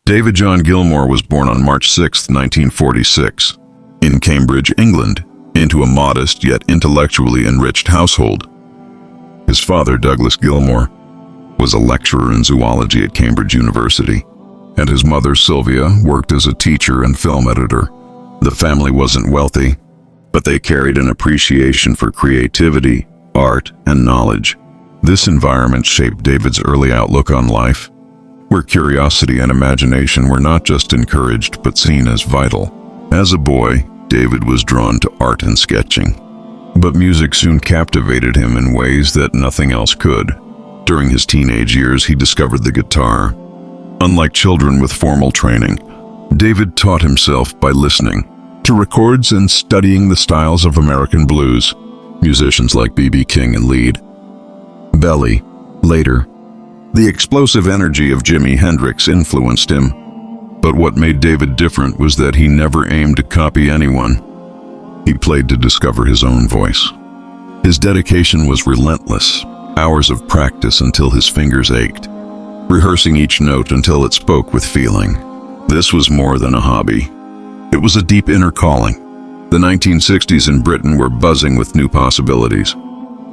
David John Gilmour was born on March 6, 1946, in Cambridge, England, into a modest yet intellectually enriched household. His father, Douglas Gilmour, was a lecturer in zoology at Cambridge University, and his mother, Sylvia, worked as a teacher and film editor. The family wasn't wealthy, but they carried an appreciation for creativity, art, and knowledge. This environment shaped David's early outlook on life, where curiosity and imagination were not just encouraged but seen as vital. As a boy, David was drawn to art and sketching, but music soon captivated him in ways that nothing else could. During his teenage years, he discovered the guitar. Unlike children with formal training, David taught himself by listening to records and studying the styles of American blues, musicians like B.B. King and Lead Belly. Later, the explosive energy of Jimi Hendrix influenced him, but what made David different was that he never aimed to copy anyone. He played to discover his own voice. His dedication was relentless, hours of practice until his fingers ached, rehearsing each note until it spoke with feeling. This was more than a hobby. It was a deep inner calling. The 1960s in Britain were buzzing with new possibilities,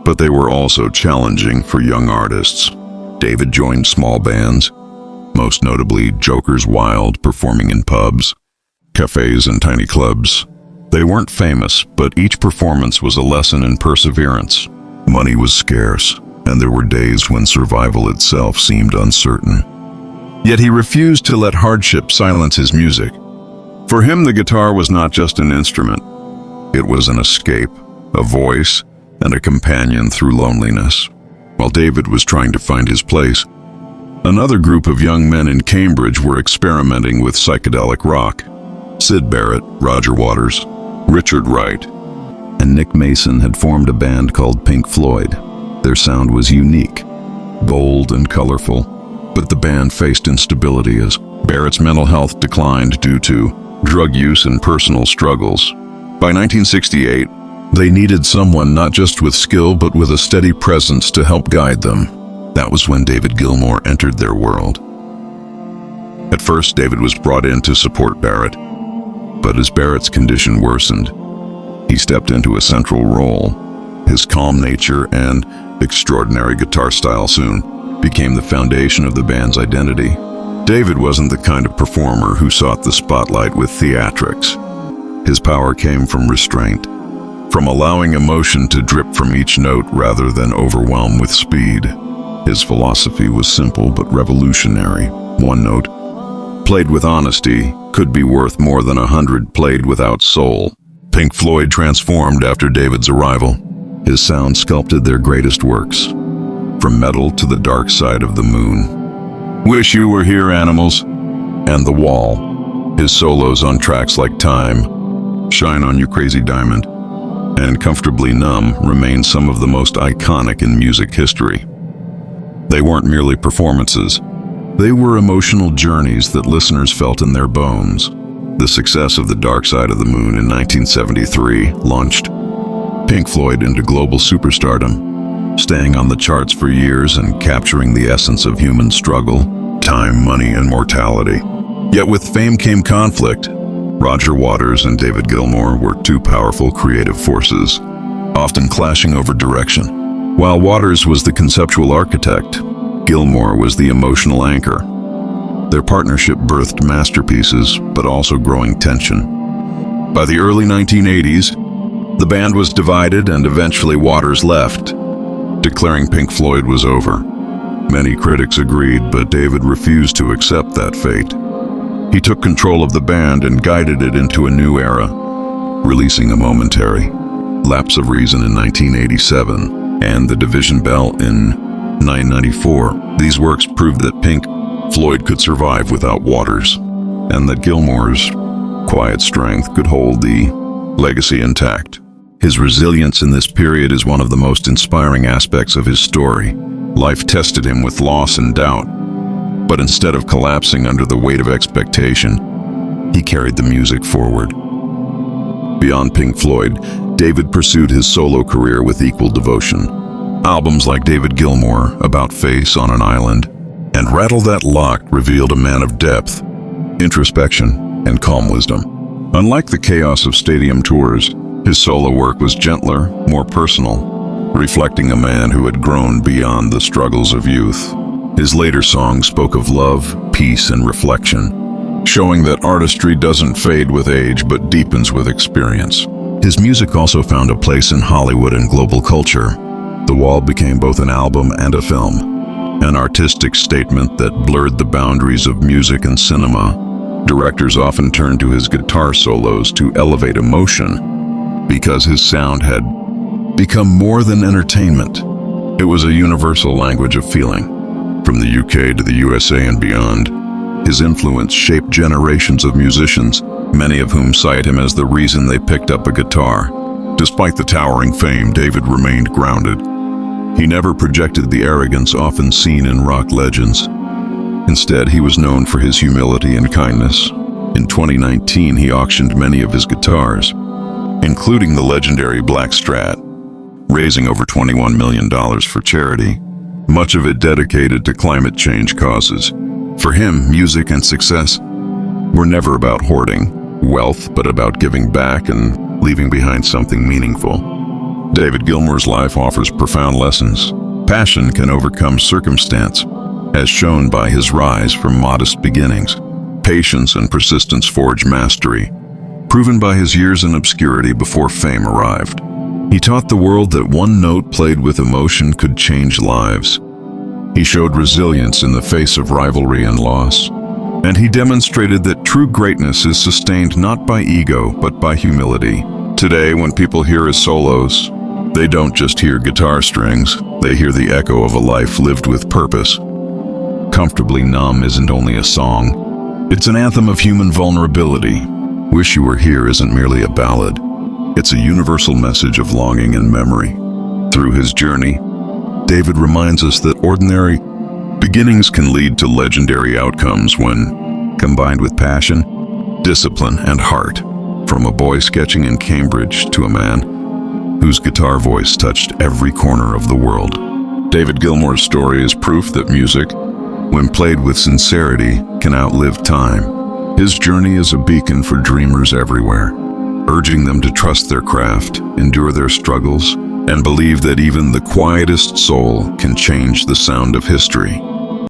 but they were also challenging for young artists. David joined small bands, most notably Joker's Wild, performing in pubs, cafes, and tiny clubs. They weren't famous, but each performance was a lesson in perseverance. Money was scarce, and there were days when survival itself seemed uncertain. Yet he refused to let hardship silence his music. For him, the guitar was not just an instrument. It was an escape, a voice, and a companion through loneliness. While David was trying to find his place, another group of young men in Cambridge were experimenting with psychedelic rock. Syd Barrett, Roger Waters, Richard Wright, and Nick Mason had formed a band called Pink Floyd. Their sound was unique, bold and colorful, but the band faced instability as Barrett's mental health declined due to drug use and personal struggles. By 1968, they needed someone not just with skill but with a steady presence to help guide them. That was when David Gilmour entered their world. At first, David was brought in to support Barrett, but as Barrett's condition worsened, he stepped into a central role. His calm nature and extraordinary guitar style soon became the foundation of the band's identity. David wasn't the kind of performer who sought the spotlight with theatrics. His power came from restraint, from allowing emotion to drip from each note rather than overwhelm with speed. His philosophy was simple but revolutionary. One note, played with honesty, could be worth more than 100 played without soul. Pink Floyd transformed after David's arrival. His sound sculpted their greatest works, from Metal to The Dark Side of the Moon, Wish You Were Here, Animals, and The Wall. His solos on tracks like Time, Shine On You Crazy Diamond, and Comfortably Numb remain some of the most iconic in music history. They weren't merely performances. They were emotional journeys that listeners felt in their bones. The success of The Dark Side of the Moon in 1973 launched Pink Floyd into global superstardom, staying on the charts for years and capturing the essence of human struggle, time, money, and mortality. Yet with fame came conflict. Roger Waters and David Gilmour were two powerful creative forces, often clashing over direction. While Waters was the conceptual architect, Gilmour was the emotional anchor. Their partnership birthed masterpieces, but also growing tension. By the early 1980s, the band was divided and eventually Waters left, declaring Pink Floyd was over. Many critics agreed, but David refused to accept that fate. He took control of the band and guided it into a new era, releasing A Momentary, Lapse of Reason in 1987, and The Division Bell in 1994. These works proved that Pink Floyd could survive without Waters, and that Gilmour's quiet strength could hold the legacy intact. His resilience in this period is one of the most inspiring aspects of his story. Life tested him with loss and doubt, but instead of collapsing under the weight of expectation, he carried the music forward. Beyond Pink Floyd, David pursued his solo career with equal devotion. Albums like David Gilmour, About Face, On an Island, and Rattle That Lock revealed a man of depth, introspection, and calm wisdom. Unlike the chaos of stadium tours, his solo work was gentler, more personal, reflecting a man who had grown beyond the struggles of youth. His later songs spoke of love, peace, and reflection, showing that artistry doesn't fade with age but deepens with experience. His music also found a place in Hollywood and global culture. The Wall became both an album and a film, an artistic statement that blurred the boundaries of music and cinema. Directors often turned to his guitar solos to elevate emotion because his sound had become more than entertainment. It was a universal language of feeling. From the UK to the USA and beyond, his influence shaped generations of musicians, many of whom cite him as the reason they picked up a guitar. Despite the towering fame, David remained grounded. He never projected the arrogance often seen in rock legends. Instead, he was known for his humility and kindness. In 2019, he auctioned many of his guitars, including the legendary Black Strat, raising over $21 million for charity, much of it dedicated to climate change causes. For him, music and success were never about hoarding wealth, but about giving back and leaving behind something meaningful. David Gilmour's life offers profound lessons. Passion can overcome circumstance, as shown by his rise from modest beginnings. Patience and persistence forge mastery, proven by his years in obscurity before fame arrived. He taught the world that one note played with emotion could change lives. He showed resilience in the face of rivalry and loss. And he demonstrated that true greatness is sustained not by ego, but by humility. Today, when people hear his solos, they don't just hear guitar strings, they hear the echo of a life lived with purpose. Comfortably Numb isn't only a song, it's an anthem of human vulnerability. Wish You Were Here isn't merely a ballad, it's a universal message of longing and memory. Through his journey, David reminds us that ordinary beginnings can lead to legendary outcomes when combined with passion, discipline, and heart. From a boy sketching in Cambridge to a man whose guitar voice touched every corner of the world. David Gilmour's story is proof that music, when played with sincerity, can outlive time. His journey is a beacon for dreamers everywhere, urging them to trust their craft, endure their struggles, and believe that even the quietest soul can change the sound of history.